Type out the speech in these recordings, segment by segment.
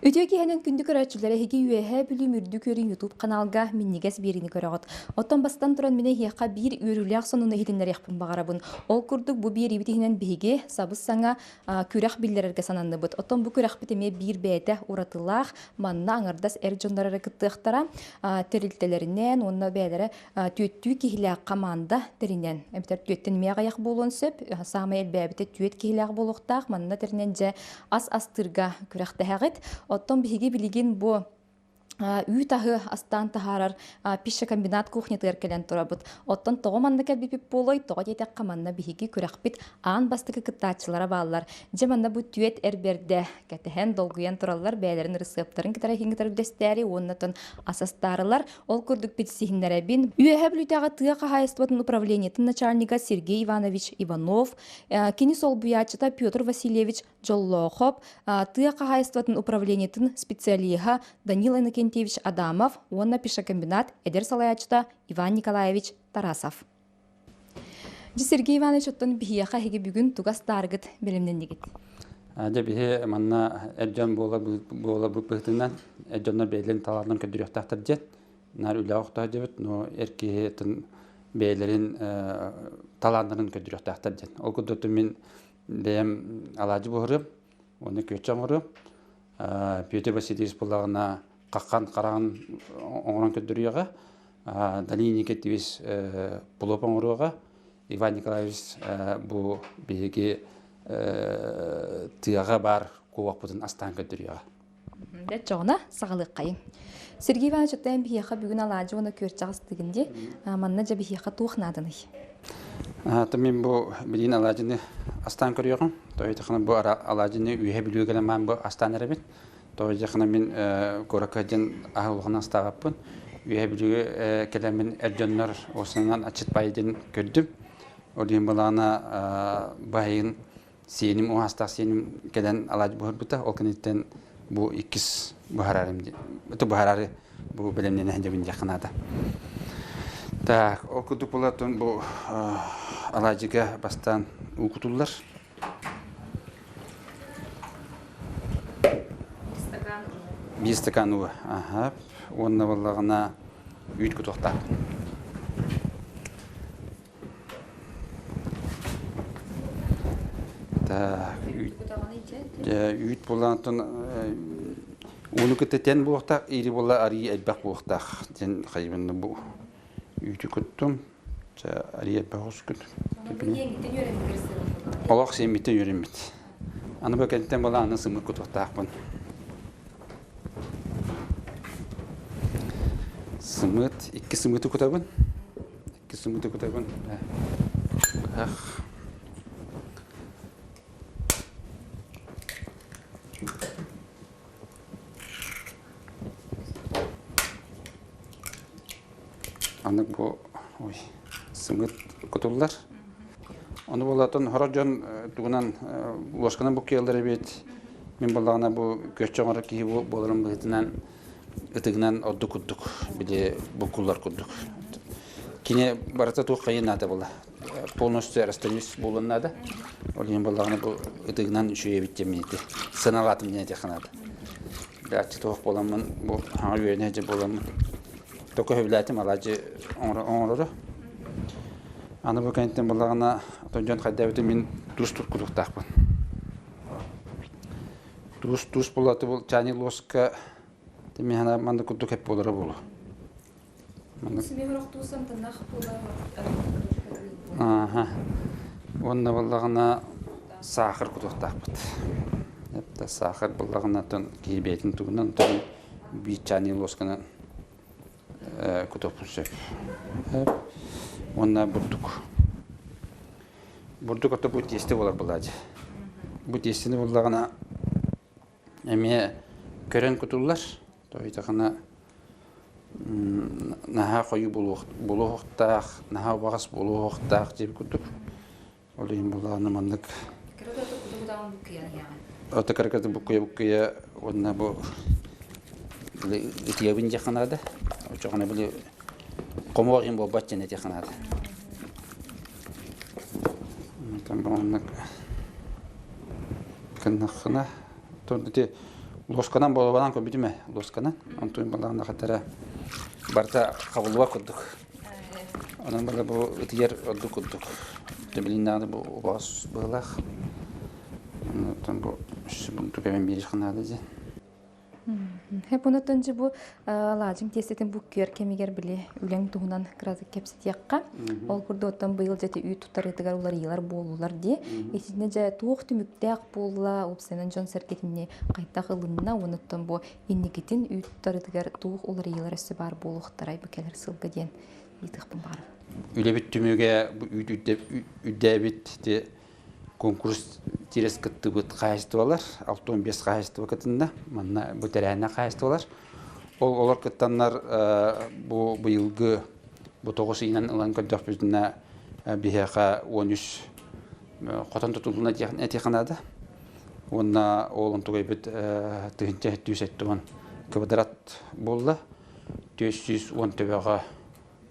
Үтөки хэнен күндүк көрөчүлөрө хиги үэһэ бүлүм үрдү көрүн YouTube каналга миннигес берини көрөгөт. Оттон бастан туран мене хиякка бир үрүлээх сонуна хитиннер яхпын багарабын. Ол курдук бу бир ибитинен биһиги сабыс саңа күрэх биллерерге сананныбыт. Оттон бу күрэх битеме бир бээте уратылаах манна аңардас эр жондорары кыттыктара терилтелеринен онна бээлере түөттүү кихилээх команда теринен. Эмтер түөттен мега болон сөп самай элбэбите түөт кихилээх болохтаах манна теринен же ас астырга күрэхтэхэгит. Оттон биһиги билигин бу үй тахы астан тахарар пищекомбинат кухня тыркелен турабыт. Оттон тогоманна келбип болой, тога детек каманна биһиги күрәхпит аан бастыгы кыттаачылара баалар. Жеманна бу түет эрберде кетехен долгуян тураллар бәйләрен рецептларын китара хиңгитер дестәри, оннатын асастарылар. Ол күрдүк битсихиннәре бин. Үеһә блүтәгә тыя кахайстватын управлениятын начальника Сергей Иванович Иванов, кини сол буячыта Петр Васильевич Жоллохов, тыя кахайстватын управлениятын специалиха Данила Иннокентьевич Адамов, онна пищекомбинат эдер салаячта Иван Николаевич Тарасов. Сергей Иванович оттон бихияха хиги бүгүн тугас таргыт белемнендигит. Аде бихе манна эджон бола бупытынан эджонна бейлен талардан көдүрөктактыр жет. Нар үлөктө дебит, но эркетин бейлерин талардан көдүрөктактыр жет. Ол көдөтү мен дем алажы бохурып, оны көчөңөрүп, Петр Васильевич булагына каккан караган оңрон көдүрүгө, Данила Иннокентьевич Пулопоңруга, Иван Николаевич бу биги тыяга бар кубакпытын астан көдүрүгө. Дет жогона сагалык кайын. Сергей Иванович оттан бихияха бүгүн алажы оны көрчагыстыгынде манна же бихияха туухнадыны. Мен бу билин алажыны астан көрүгөм. Тойтахана бу алажыны үйе билүүгө мен бу астан эребит. Тойтахана мен көрөкөдөн агылгына стагаппын. Үйе билүүгө келемин эржөннөр осунан ачытпайдын көрдүм. Олин балана байын сеним о хаста сеним келен алажы болбута. Ол кенеттен бу икис бухарарым. Бу бухарары бу белемнен хендебин жакынада. Так, окуду булатын бу алажыга бастан укутуллар. Bir стакан уы. Ага. Онна баллагына үйт кутуктап. Так, үйт булантын уну кететен буктак, ири болла ари элбак буктак. Ден хайбында бу үйті күттім, ария бағыз күттім. Олақ семеттен үйренмет. Аны бөкеттен бола аны сымыр күттіқтақпын. Сымыт, екі сымыты күттабын. Екі сымыты күттабын. Анық бұл сымыт күтілдер. Оны болатын хорожон тугунан лошканан бұл кейлдері бет. Мен болағына бұл көшчоңары кейі болырын бұғытынан ұтығынан орды күттік. Біле бұл күллар күттік. Кене барыта туқ қайын ады бұл. Полностью арастырмес болын ады. Ол ең болағына бұл ұтығынан үшуе бітте менеті. Сыналатым менеті қанады. Бәтчі туқ боламын, бұл хаңа үйеріне же боламын. Тока хөвләтим алажы оңрору. Аны бу кенттен булагына тонжон кайдабыты мен туз туркудуктакпын. Туз булаты бул чани лоска теме ана манда кудук хеп болору болу. Семирок тусам танах булар. Аха. Онна булагына сахар кудуктакпыт. Эпте сахар булагына тон кийбетин тугунан тон би чани лосканы күтөппүн сөп. Онна бурдук. Бурдук ото бу тесте болар булады. Бу тестени булагына эме көрөн күтүллар. Тойтакана наха кою булуктак, наха багас булуктак деп күтүп. Олин булагына мандык. Кыргаты кутугудан буккия яган. Ото кыргаты буккия онна бу литиябин жаканада. Очоғана біле қомуағын бұл бәттен әте қанады. Там бағынлық кіннақына. Тұрды Лосканан болобанан көбүтүмө, лосканан. Антуин балагында катара барта кабылба курдук. Анан бала бу ытыгер ордук. Төбелиннады бу бас балах. Анан бу түкемен бириш канады же. Hep ondan bu lacım testetin bu kör kemiger bile ülen tuğunan krazı kepsit yakka. Ol kurdu otan bu yıl jeti üy tutar etigar ular yılar boğulular diye. Esinde jay tuğuk tümükdek boğula opsenan jon serketinne qayta kılınna ondan bu innikitin üy tutar etigar tuğuk ular yılar üstü bar boğuluqtaray bükeler sılga diyen yıtıqpın bar. Üle bit tümüge bu üdebit de konkurs тирес кытты бут кайыстыбалар 6-15 кайысты вакытында мына бу терәне кайыстыбалар олар кыттаннар бу быйылгы бу 9 ыйнан ылан көддөк бүтүнө бихека 13 котон тутулуна этиханада онна олун тугай бит тыгынча түсеттүгөн квадрат болду 410 төбөгө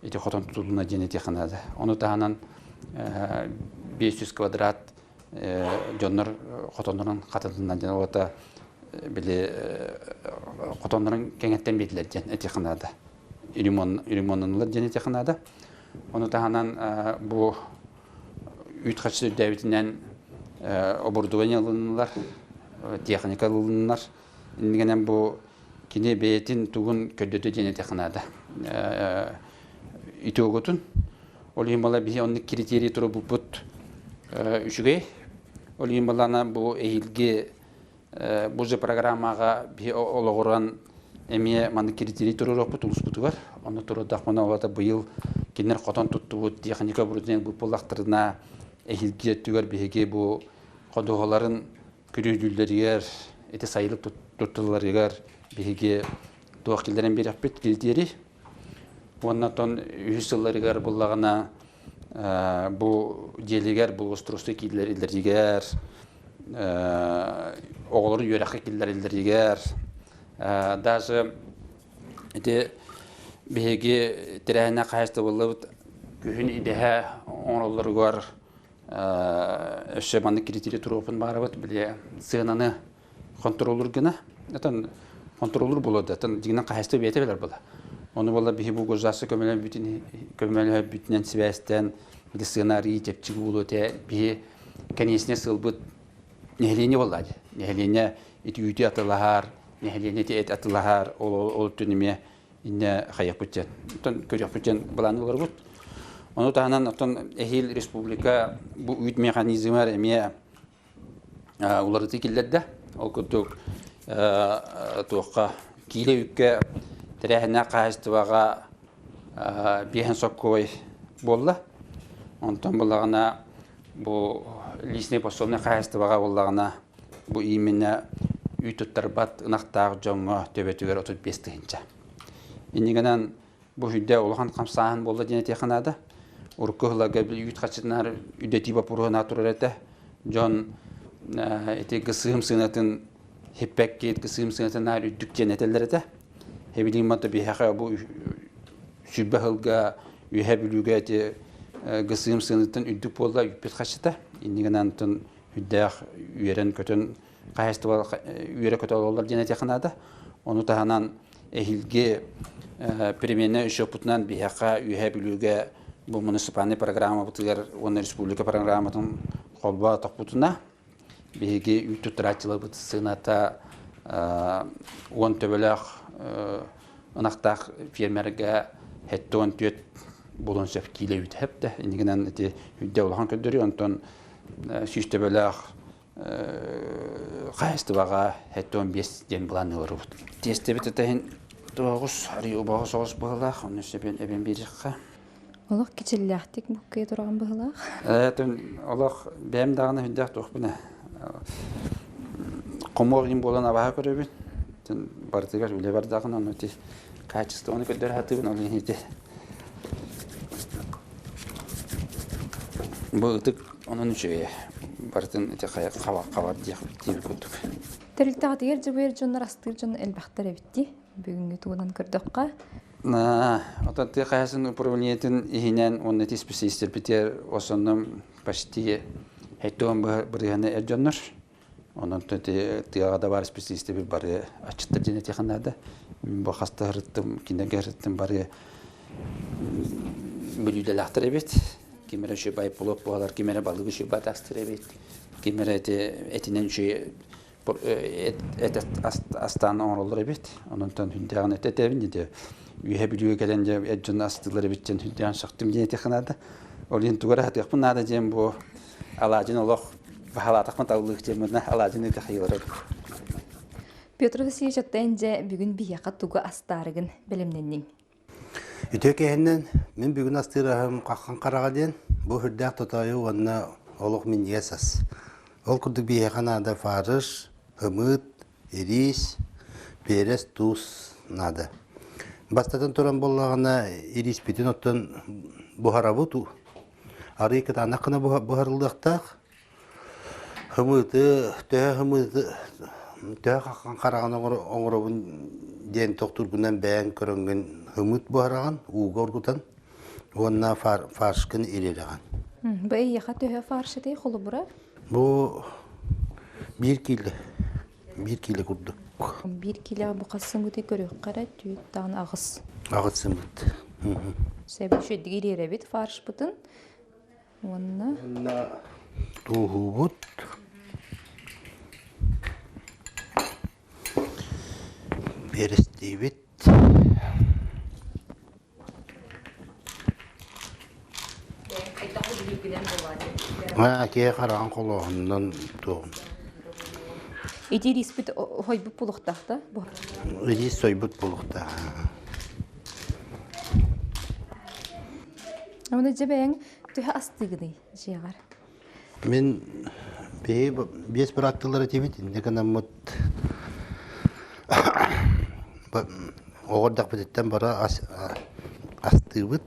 эти котон тутулуна этиханада ону таанан 500 квадрат Jonlar qotonların katılığından jana ota bile qotonların kengetten betiler jan etixanada. Ilimonlar jan etixanada. Onu tahanan bu ütkaçı devletinden oborduvaniyalılar, texnikalılar. Indigenen bu kine beyetin tuğun köddötü jan etixanada. İtogotun. Olimala bir onun kriteri turu bu put üçüge. Олин балана бу эйлге бу же программага би ологоран эме маны критерий турурак бу тулуспутугар. Аны турудак мына олата быйыл кинер котон туттубут техника бурден бу полактырына эйлге түгөр биге бу кодоголарын күрүдүлдөргөр эте сайылык туттуларыгар биге туакилдерен берип бит критерий. Оннан үсөллөргөр буллагана bu deliger bu ostrostu killer ileriger oğulları yörekli killer ileriger даже de bege trene kayıstı bulup gün idehe onları var şemanı kriteri tropun barabat bile sığınanı kontrolür gene zaten kontrolür buladı zaten digine kayıstı betebeler bula. Onu valla bir bu gözası kömele bütünen sivesten bir ssenariy tepçi bulu te bir kendisine sılbıt nehlini valladı. Nehline eti yütü atılar, nehline et atılar ol tünüme inne hayak bütçen. Ton köyak bütçen balanılar gut. Onu tahanan ton ehil respublika bu üyt mekanizmalar emiye uları tekillerde. O kutuk tuğqa kile yükke terehne kayıstıvaga bihen sokkoy bolla. Ondan bulağına bu lisne postomne kayıstıvaga bollağına bu imine ütüttar bat ınaqtağ jonga töbetüger 35 tığınca. İndigenen bu hüdde olağan kamsağın bolla dene tekanada. Urkuhlaga bir üt kaçınlar üdeti bapuruğa naturalete. Jon eti gısığım sınatın hippek gısığım sınatın nar üddük cenetelleri de. Hebilin madde bir haka bu sübbehılga ühebilüge de gısığım sınatın üddük bolla üppet kaçıda. İndigenen tın hüdde üyeren kötün kayıstıval üyere kötü olanlar dene tekanada. Onu tahanan ehilge Примерно еще путнан бихака ühebilüge bu munisipalni programı butlar onun respublika programının kolba taputuna bihge ütütratçılar bu sınata on töbelek anaqtaq fermerge hetton tüt bulun sef kile üt hep de indiğinden eti hüdde olan ködürü ondan süstebelek qayıstıvaga hetton 5 den planı var. Testebete Doğuz arıyor bağız ağız bağlaq, onun üstüne ben birikqa. Олық кичелләхтик бүккей тұрған бұғылақ? Олық бәм дағына хүндәқ тоқ бұны. Қомоғын болан абаға көребін. Бардығар өле бардағын, оны өте качысты оны көддер хатыбын, оны ете. Бұл ұтық оның үшіге бардың өте қавар дейіп көттік. Тәрілтіғатығыр жабайыр жонлар астығыр жон әлбәқтар әбітті. Бүгінгі туғынан көрдіққа. Отатты қаясын управлениетін ихинен оны специалистер бітер осының почти әйттіған біргені әржонлар. Onun tiyağda var spesialisti bir bari açıktır cennet yakınlarda. Bu hasta hırıttım, kindege hırıttım bari bölüde lahtır evet. Kimere şey bayıp bulup buğalar, kimere balığı şey bayıp akstır evet. Kimere etinen şey et astan olur evet. Onun tan hündağın et evinde de üye biliyor gelince etcun astıları bitcen hündağın şaktım cennet yakınlarda. Olin tugara hatı yapın nada cem bu alacın Allah bahalataq matawlıq cemine alacın ete hayırlar. Петр Васильевич аттенже бүгүн бияка тугу астарыгын белемненнин. Үтөкеһиннен мен бүгүн астырахым каккан карагаден бу хүрдәк тотаю онна олук мен ясас. Ол курдук биеханада фарыш, хымыт, ирис, перес, туз нада. Бастатан туран боллагана ирис битин оттон бухарабуту. Арыйкы танакына бухарылдактак. Хымыты, каккан караган оңоробун ден токтургунан бәен көрөнгөн хымыт бухараган, ууга оргутан. Онна фаршкын ирелеган. Бу яка төһө фаршыты холу бура. Бу 1 кило курдук. 1 кило бу касым гыты көрөк кара түйт тагын агыс. Агысымыт. Себеп шөддүгү иребит фарш бутун. Онна Тухубут. Берестибит. Ке караган колоондан тугун. Эти риспит хойбуп булуктакта бу. Ирис сойбут булукта. Аны жебең төһө астыгыды жыгар. Мен бес браттылары тибит, инде оғырдақ бітеттен бара астыбыт.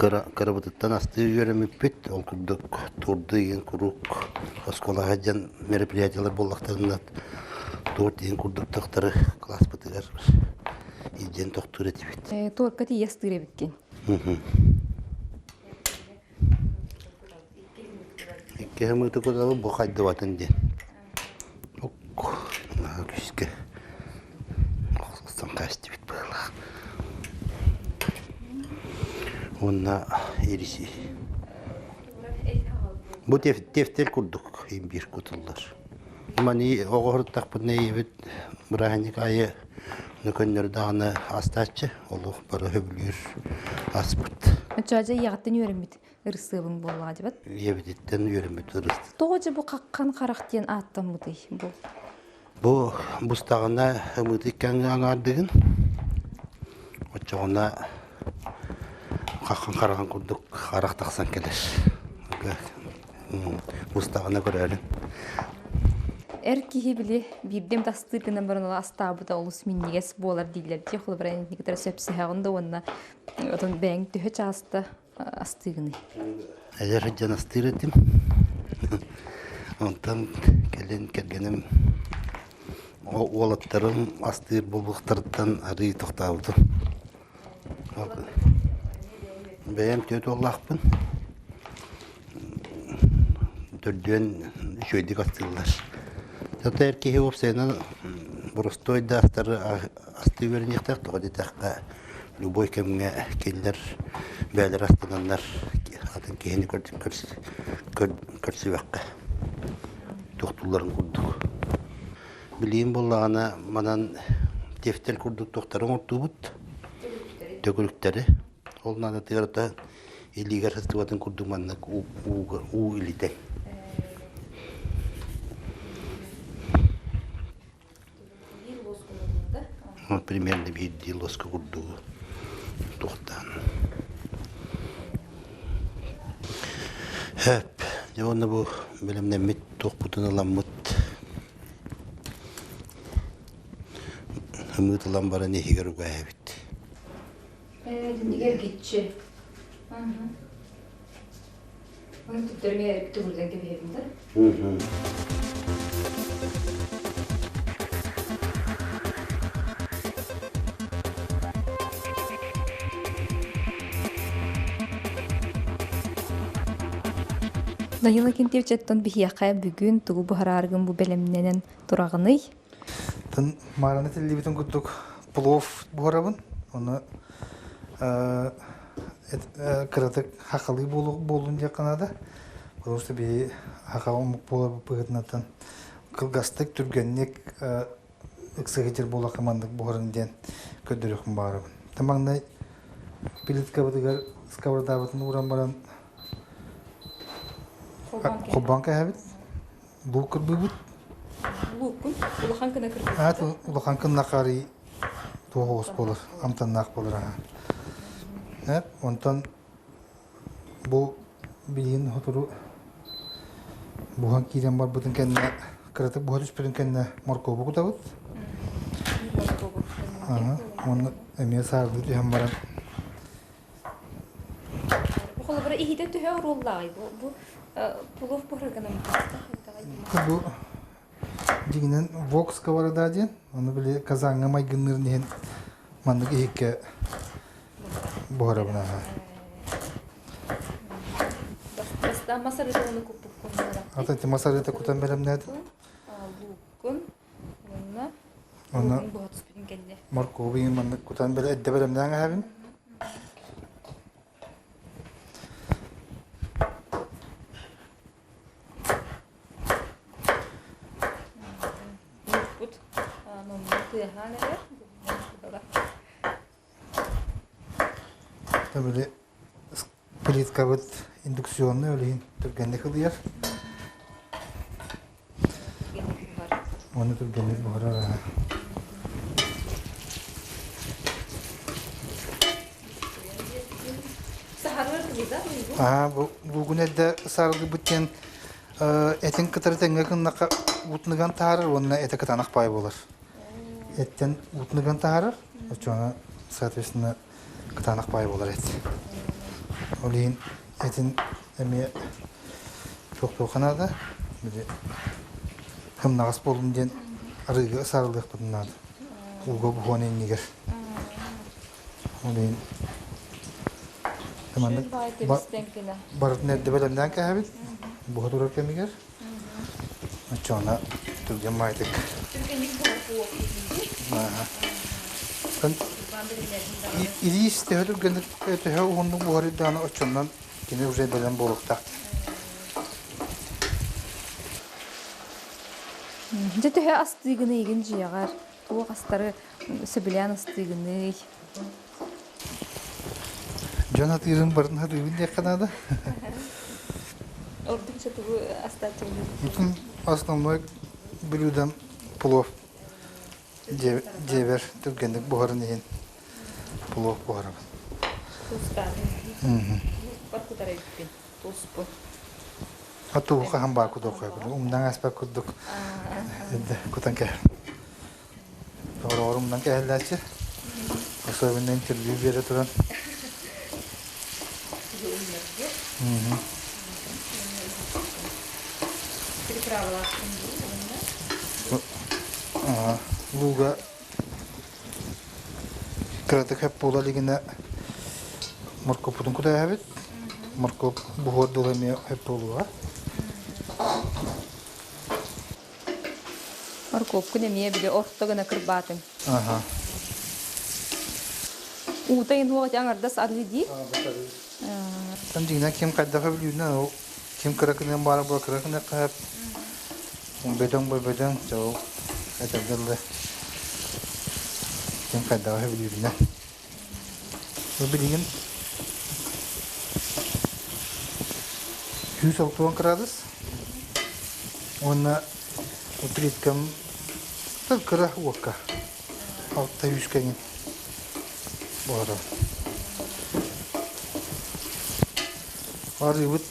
Карабытыттан асты жөрөмүппүт, ол күрдік турды еген күрік. Осколаға жан мероприятиялар боллақтарынан тур деген күрдік тоқтары класс бытыгар иден тоқтур етібет. Торка тие астыра биткен. Кемыты кудалы бу кайды батын ден. Күшке. Олсан кашты бит было. Онна ириси. Бу тефтел курдук им бир кутуллар. Мани огорттак буны бит бирахник айы нөкөннөр даганы астачы, олуг бары хөбүлүр аспыт. Чажа ягаттан йөрөмбит. Ырсыбын болла дебет. Ебедеттен йөрөмбит ырысты. Тоожы бу каккан карактен аттан мыды бу. Бу бустагына хымыты икән аңардыгын. Очоғына каккан караган курдук карак таксан келер. Бустагына көрәлен. Эркиһи били бирдем тастыргынан баран астабыда олус миннигес болар дилер. Техол баран никтер сөпсәгәндә онна отон бәң төһө часта астыгыны. Әгәр җан астырдым. Онтан келгенем олаттарым астыр булуктардан ары токтабыды. Бәем төт Аллахпын. Төрдөн шөйдик астылар. Тәтәр ки хеп сенен бурстойда асты вернихтер тогдетакка любой кемгә келдер бәлер астыннар атын кеһини көрсүбәккә. Токтуларын курдук. Билим буллагана манан тефтел курдук токтарын ортубут. Төгүлүктәре. Ол нада тыгырта илигер хыстыбатын курдук манна у илите. Примерно bir лоска курдук токтан. Hep. Onu bu bilimde mit tokputun alamut. Hımıt alam bara nehi görü gayabit. Dindiger gitçi. Onu tutturmaya erip buradan gibi evimde. Дайыла кентевчеттон бихияқай бүгін тугу бұхараргын бұ бәлемненен тұрағыны. Тын мараны телевизион күттік плов бұхарабын. Оны кыратык хақалы болуын де қанады. Потому что би хақалы болу бұғытынатын кылгастык түргеннек ықсығытер бола қамандық бұхарын ден көддіріқін барабын. Тамаңдай пилетка бұдығар скавырдабытын ұран баран Қоббанка әбіт, бұл күрбі бұд. Лукун, улахан кына кырды. Әт, ұлақан күнна қари тоғыз болыр, амтан нақ болыр. Әп, онтан бұл білген отыру бұған кейден бар бұдың кәніне, кіратық бұға түспірін кәніне морковы құда бұд. Оны әме сарды дүйен баран. Бұқылы бұра ихиде түхе ороллағай. Бұл пулов бұхаргана мұқаста. Бұл дегенен вокска бар да ден, оны біле казаңа майгыннырын ен мандық ехекке бұхара бұна. Баста масарыда оны көппік көмдері. Атайты масарыда күтен бәрім нәді? Лукун, Оны бұға түспірін кәнде. морковы мандық күтен бәрі әдді бәрім нәңі әбін. Böyle плитка вот индукционный өлейін түргенде қылдияр. Оны түргенде бұғырар. Сахарвар кылыда бұл? Бүгін әдді сарылды бүттен әтін кітір тәңгі күннақа ұтыныған тағарыр, онына әті кітанақ бай болыр. Әттен ұтыныған тағарыр, өтчоңа, соответственно, кітанақ бай болыр әт. Олейін әтін әме тоқ-тоқ қанады, кім нағас болын ден арығы сарылдық бұдынады. Ұлға бұғын енегер. Олейін барытын әдді бәлемден кәбіт, бұға тұрар кәмегер. Өтчоңа түрген майтық. İriş tehir gönül tehir onun bu haridanı açından yine üzerinden bolukta. Жетүхе астыгыны еген жиягар. Туы қастары сөбілян астыгыны. Jonat irin barın hadi bir kanada. Ордукча туы астатыгыны. Bütün основной блюдом плов. Девер türgenlik buharın yiyin. Плов buharı. Баркутара иппин. Туспу. Atı ham barku dokuyor. Umdan aspek kuduk. Kutanke. Doğru orumdan kehellerçi. Osobinden interview bir yere duran. Luga kıratık hep boğla ligine morkopudun kudaya evet. Morkop buhor dolamıyor hep boğluğa. Морковку немие биле ортогына кырбатын. Aha. Утайын хуат яңарда садлы ди. Tam dingden kim kadar biliyor ne o kim kırakından bana bu kırakından hep bedeng jauh ada gelde kim kadar biliyor ne bu bilgin 160 gradus ona utilitkam kırah vaka altta 100 kenin bu ara var ribut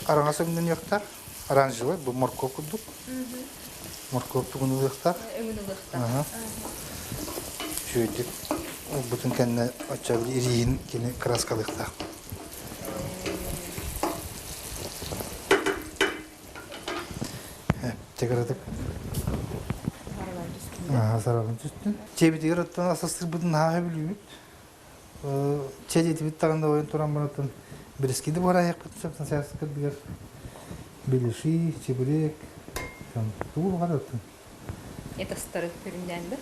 arangasa binden yakta aranjı var bu morkop kuduk morkop tukunu yakta aha şöyle o bütün kendine açabilir iriğin yine kraskalıkta tekrar atıp saralım üstün çebi diğer attan asastır budun ha biliyor çebi tağında oyun turan baratın Biriskidi bu araya yapıp sen siyasi kırdılar. Белиши, чебурек. Там туу бар. Это старый көрүндән бер.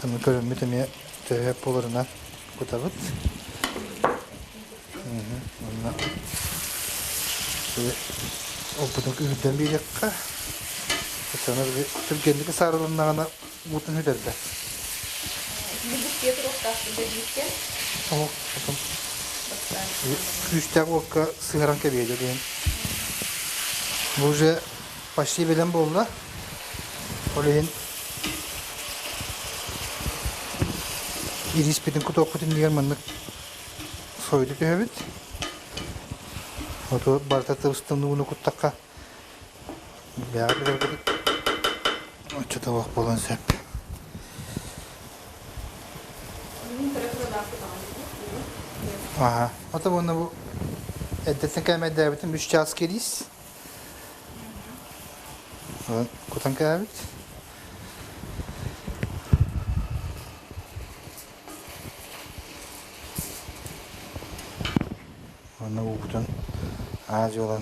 Там көрмөтөмө төп болоруна кутабыт. Онна. Опытын күзден бирекка. Sonra bir Türkiye'deki sarılığına mutlu hüderdi. Bu fiyatı roktaştı dedikçe. Oh, bakın. Küçükten okka sığaran kebiydi diyeyim. Bu же почти bilen bolda. Oleyin iris bitin kutu okutin diyen manlık soydu köhebit. Oto bartatı ıstımını kuttakka. Beyaz bir arkadaş. Açı tavuk bolan sep. Aha. Ata bunu bu eddetin kaymet devletin 3 askeriyiz. Kutan kaymet. Onu bu kutan ağacı olan.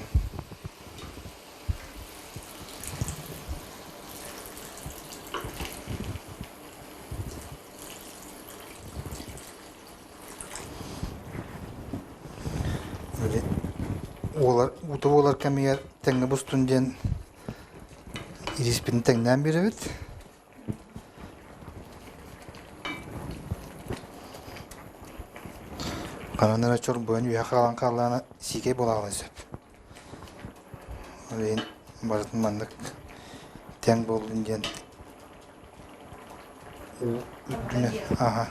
Böyle olar utu olar kamiyer tenge bustunjen irispin tengden biri bit. Kananlar açıyorum boyun üye kalan karlarına sikey bolağılacak. Öyle baratın mandık teng bolunjen üddüne aha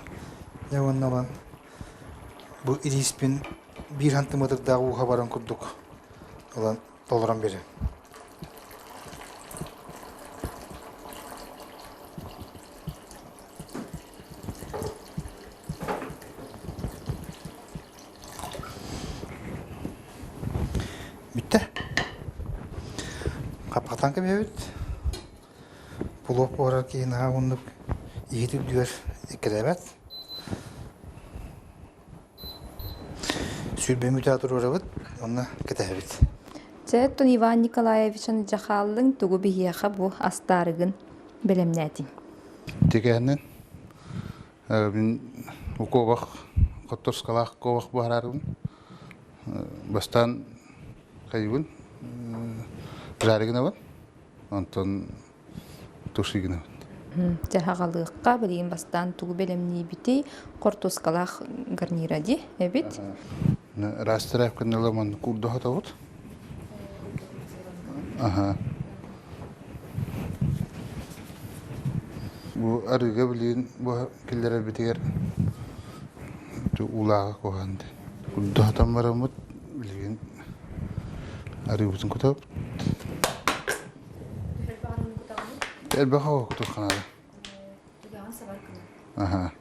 ne onun olan bu irispin bir hantımıdık daha uha baran kurduk olan dolaran biri. Bitti. Kapaktan gibi evet. Bulop olarak ki naha onluk yiğitip diyor eklevet. Sülbe müteatır uğravat, onunla kitebet. Çettun Ivan Nikolaevич'in jahalın tugu bihiyaha bu astarıgın bilemnätin. Tekenen ben ukovak kotorskalah kovak bahararım. Bastan kayıbın jarigine var. Anton tuşigine var. Jahalıqqa bilin bastan tugu bilemni biti kortoskalah garniradi evet. Растряпка на ламан курда хатавут. Aha. Bu arıga bilin bu killere bitiger. Tu ulağa kohandı. Kurda hatam maramut bilin. Arı bütün kutab. Elbaha okudu kanada. Aha.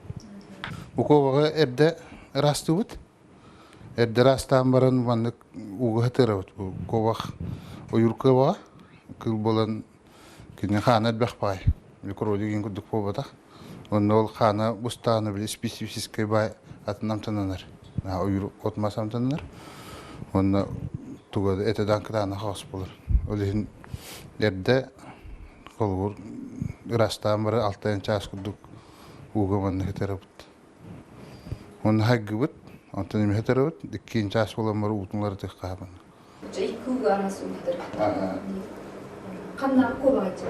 Bu kovaga erde rastı bud. Erderastan baran bandık uğu hatırlavat bu kovak oyurka var kıl bolan kine xana bekpay mikrodi gin kuduk pobata onol xana bustana bile spesifik bay atnam tananır na oyur otmasam tananır onna tuga etadan kana xas bulur olin erde kolgur rastan bara alttan ças kuduk uğu bandık hatırlavat onna haggıbıt Antalya'nın heterovet, dikin ças olanları utunları tıkaban. Çayku arasındır. Kanna kovacı.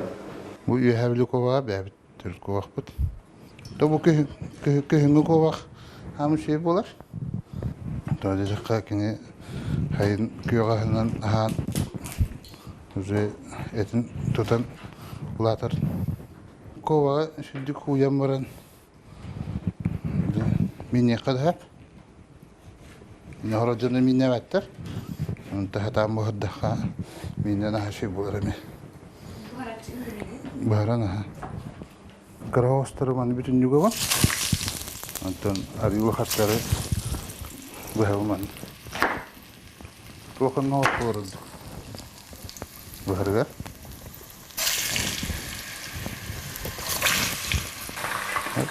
Bu üyehavli kova be, Türk kovak bud. Da bu köhünü kovak ham şey bolar. Da diyecek ki hayın köyağından han uze etin tutan ulatar. Kova şimdi kuyam varan. Minne kadar. Nahracanı minne vetter. Ontah tam muhaddaha minne nahşi bularami. Baharan ha. Karawastarı man bütün juga var. Anton ariu hatları bahaman. Tokan no foruz. Baharga.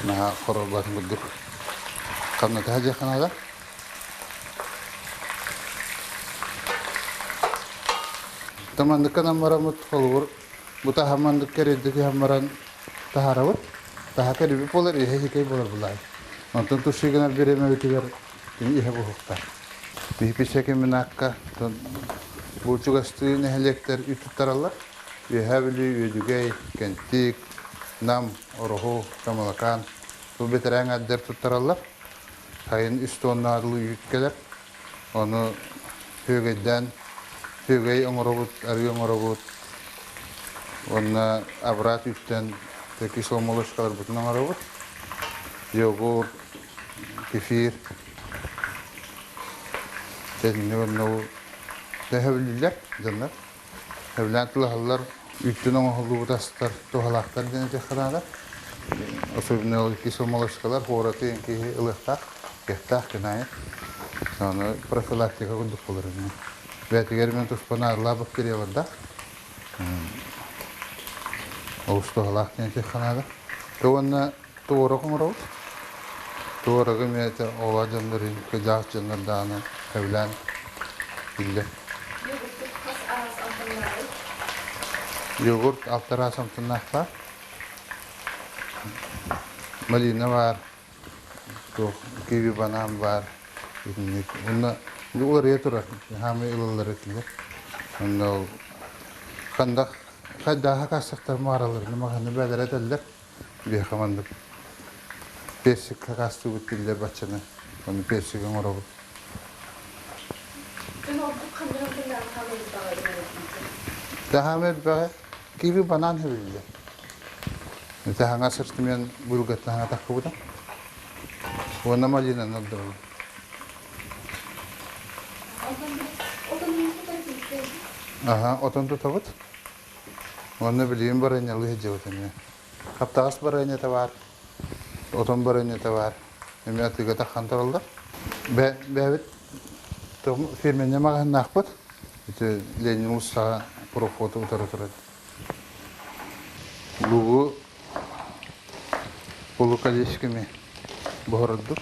Nah korobat muduk. Karena tahaja kanada. Tamandık kanamaramut olur. Bu tahamandık keredeki hamaran taharavut. Taha kerebi polar ihe hikay polar bulay. Ondan tuşigana bireme bitiler. Ihe bu hukta. Bir piseke minakka. Bu çugastı nehelekler ütüttarallar. Ühevli, üdügey, kentik, nam, oruhu, kamalakan. Bu bitiren adder tuttarallar. Hayın üstü onlarlı yükkeler. Onu hügeyden, hügey oңorobut, arı oңorobut. Onu abrat üstten teki somoluşkalar bütün oңorobut. Yogur, kefir. Tezmini onu tehevliler, canlar. Hevlen tulahallar, üstten oңorobut astar, tohalaklar dene tekhadanlar. Особенно ki somoluşkalar, horatı enki ılıhtak, kehtah kenayet. Sonra profilaktika kunduk olur. Betiger men tuspana Allah bakteriyalarda. Ağustos Allah neyse kanada. Doğanna doğru kumurut. Doğru gemiyete ovacımların kıcak canlardan evlen bille. Yoğurt altara samtınakta. Malina var. Kiwi banan var. Onda bu oraya turar. Hami ilanlar ettiler. Onda kandak daha kasıklar mağaralarını makanı bedel ederler. Bir kamandık. Persik kastı bittiler bahçene. Onu persik'in oraya. Daha mı be? Kiwi banan hevliler. Mesela hangi sırtımyan bulgatla hangi takı bu da? Ona malina naldır. Aha, oton tutavut. Onu bileyim baraynalı hecevutunu. Kaptaas barayna tavar. Oton barayna tavar. Emniyatı gata kantarallar. Evet, firmenye mağan nakbat. İşte Lenin Musa profoto utarı. Bu kalışkimi buharadır.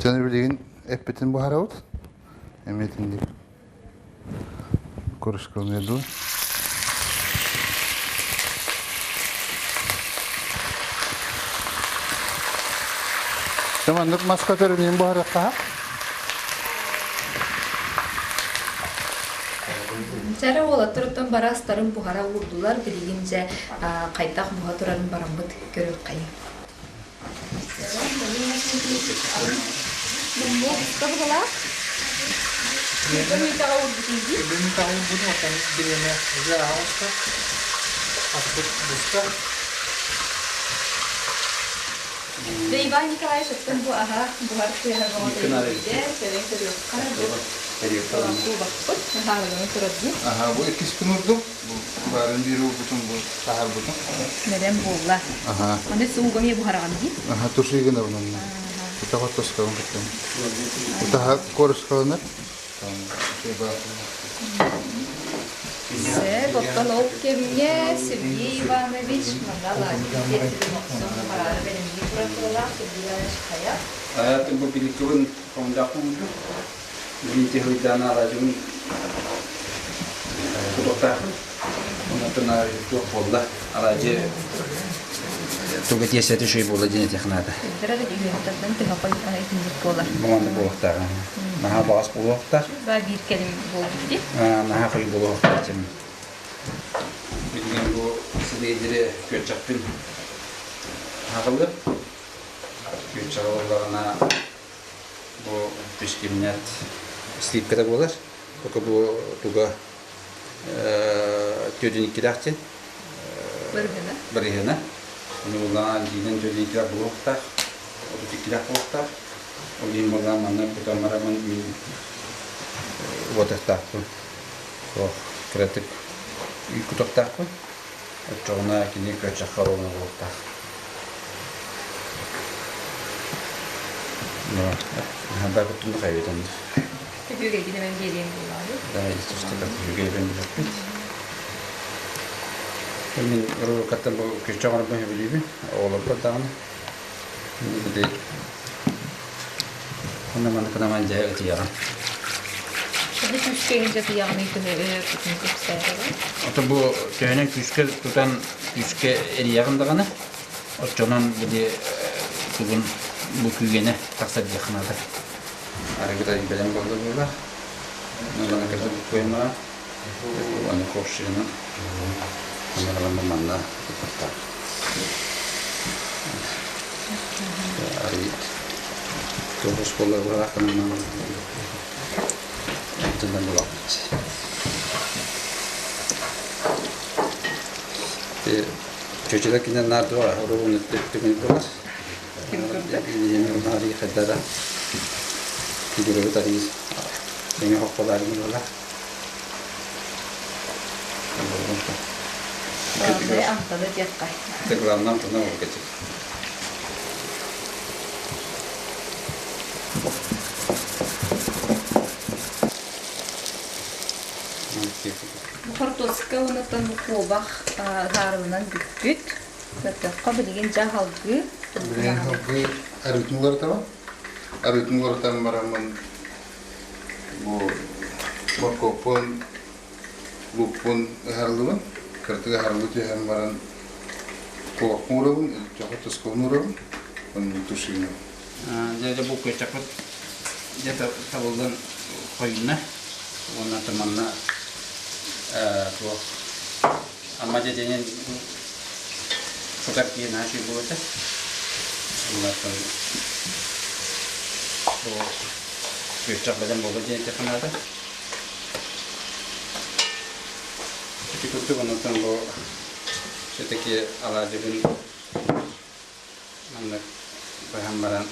Canı bildiğin epetin buharavut. Emetin değil. Koruşkalını yadu. Zamanlık maskatörünün buharat daha. Жара ол аттырыттан бара астарын бухара урдулар билигинче кайтак буга турарын барамбыт көрөк кайы. Иван Николаевич оттан бу бухар Aha, bu ikisi tunurdu. Bu barın biru butun bu sahar butun. Neden bolla? Aha, Аны сугами бухараган ди. aha turşu gene bunun. Bu da hotos kalın kıtın. Bu da korus kalınır. Tamam, şey bak. Се Боттолов кемге Сергей Иванович Мангала Директор Моксон Харар benim Директорлар Сергей Шкая. Hayatım bu birliktenin kondak oldu. Birlikte hıydana aracımın kutukta. Ondan sonra çok oldu. Aracı Tugat yeseti şey buldu yine teknada. Директор Директордан тегапай айтынdık bolar. Bugün bu vakta. Naha bağız bu vakta. Ba bir kelim boldu ди. Naha kıyı bu vakta için. Bildiğin bu sizleri göçakpın. Haqılı. Göçaklarına bu pişkiniyet isteyip kadar bolar. Bu tuga tüdünik gidakçı. Бергена. Barihana. Ini ulang jinin jadi kira buahtar, atau kira buahtar. Oleh malam mana kita maraman di wadah takun. Oh, kreatif ikut takun. Cuma kini kerja karona buahtar. Nah, hambar betul kayak itu. Тегүгө гидемем келем болду. Dah itu sudah juga yang dilakukan. Ini kalau kata kerja orang punya beli, awal pertama ini gede. Mana jaya kecil. Tapi күскенге сиягы күнү бүтүн күпсәре. Ата бу тәһәнең күскә тутан күскә элиягындаганы. Отчонан биде тугун бу күгене таксат якынады. Арыгыда белән булды була. Нана кертеп коема. Аны кошчыны. Аннан манна. Ари. Тобус болар була канан. Тендан була. Çocuklar nerede var? Orada onu tuttular. Yeni nari kadara. Gidiyor tadi. Yeni hokkalar var. Ve antalı yatkay. Tekrardan sonra olacak. Bu kartoska ondan bu kobak zarından büyük. Zaten kabul edin cahalgı. Bilen bu arıtmalar tamam. Arıtmalar tam baraman bu makopon lupun harluan kerja harlu hem baran kok murabun jahat sekolah murabun pentusin. Jadi bu kecakut dia tabuldan koyuna ona temanna tuh amma jajanin seperti nasi bulat buatan tuh kecak badan bulat jadi terkenal kan itu tuh penonton lo seperti ala jebun mana bahan-bahan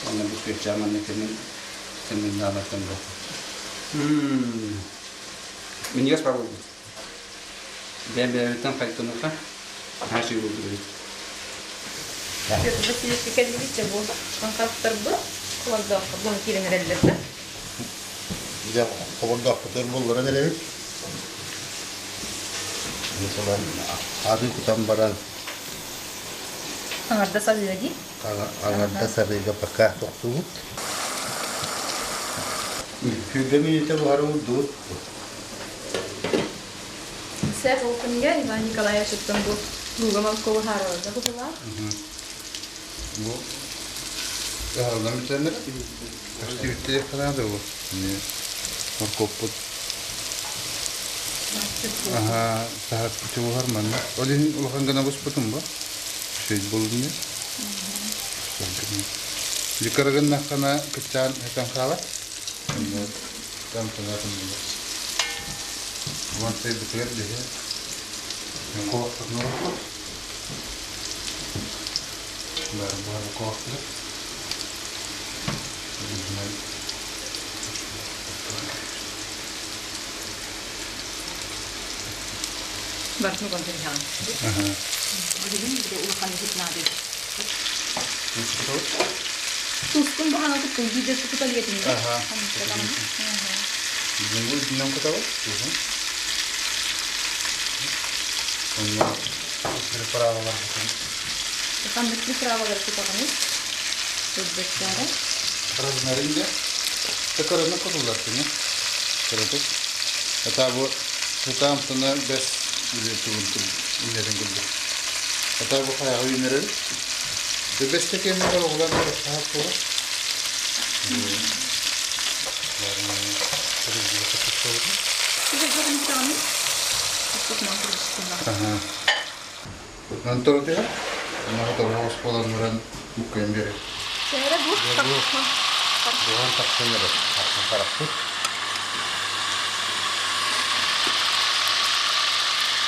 mana buku zaman itu temen dalatan lo Menigas para o bebê tão feito no cá, acho que o duro. Você fica de vista bom, com cartarbo, quando bom que ele relata. Ya koborda hotel bollara nereye? Mesela arı kutambaran Angarda sabi lagi. angarda sarıga pakah toktuğut. Hügemi ite bu harun dur. Saya opennya Ivan Nikolai Shipton bu Google ko haro da bu la. Bu hardan bir tane aktivite falan da bu. Ne? Makopot. Aha, saat itu mana? Oleh ulakan kena bos petum ba? Şey bolunnya. Jika ragan nak kena kecan hitam kalah. Tam tengah tengah. Wanted to clear the hair. And go up the north. Baru go up the Baru konten yang. Jadi ini dia ulakan di sana deh. Terus pun bahan aku tuh di desa kita lihat ini. Jengul dinam kata apa? Punya berapa lah? Kan mesti berapa kali kita kan ini? Sudah cara. Terus naringnya, sekarang nak kau luar sini. Terus, kata bu, kita ampunnya best itu untuk menjadi gede. Kata bu kayak ini nere, the best yang kita lakukan adalah apa? Kita jangan kami. Untuk nanti sekolah. Nanti dia, nak tahu sekolah muran bukan dia. Saya bu. Bukan tak senyap, tak paraput.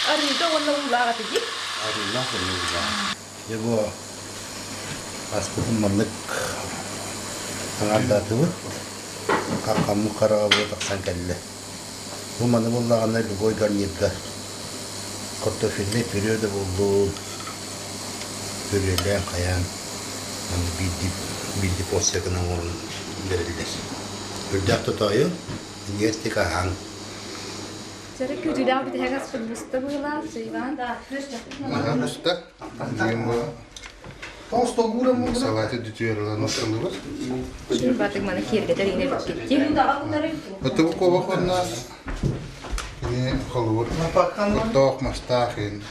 Ari itu warna ular apa sih? Arılah berulah. Ya bu aspun menek angarda tuh. Kamu karabu tak sangkelle. Bu mana bulla anay boy ganiyga. Korto filmi periode buldu. Periode kayan. Bildi posya kana on verildi. Hüddat tutuyor. Üniversite kahang. Jadi kujudah kita harus berbusta bula, Ivan. Aha, usta. Dia mau Толстогура муна. Салаты дүтүөрүлөр носылыбыр. Шын батык маны кергетер ине биткетти. Это у кого одна не холодно. Напакан. Тох мастахин.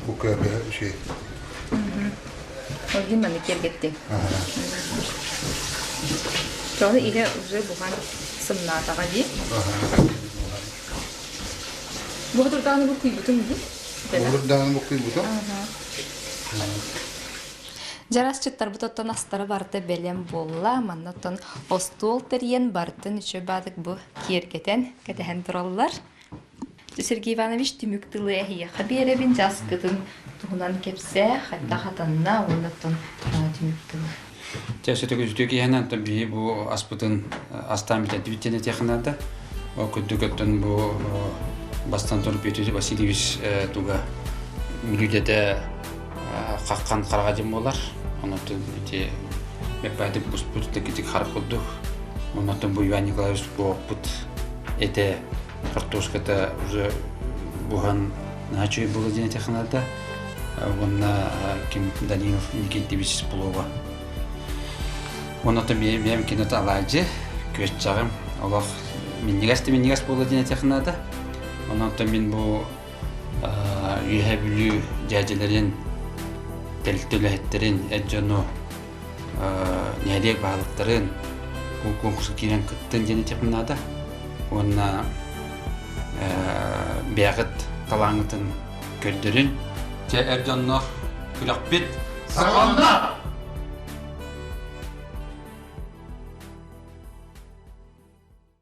У кого ши. Олгин маны кергетти. Жоны иле уже буган сымнатага ди. Бу турданы бу күйбүтүн ди. Buradan bakayım bu da. Жарасчыттар бутоттон астары барды белем болла, маннаттон остуол терьен бартын үшө бадык бу киергетен кәтәһен тураллар. Сергей Иванович түмүктылы әхие хаберебин жаскытын туһунан кепсе, хатта хатанна оннаттон түмүктылы. Тәсетеге зүтеге янан таби бу аспытын астан битен диттене технада. О күдүгөттөн бу бастан тұрып Петр Васильевич туга мүлүдеде қаққан қарғаден болар. Онатын ете мепәді бұспұтты кетік қарық ұлдық. Онатын бұл Иван Николаевич бұппыт ете картошката уже бұған начой было ден технада. Онна Ким Данилов Никитевич Сполова. Онатын мен кенет алайджы көз жағым. Олар миннигас было ден технада. Ондан мен бұл үйе бүлі жәжелерін, тәліктөләхеттерін, әджону нәлек бағылықтарын бұл конкурсы кейінен күттін дені тепінады. Онна бәғыт қалаңытын көрдірін. Әджону күлік бет. Сағална!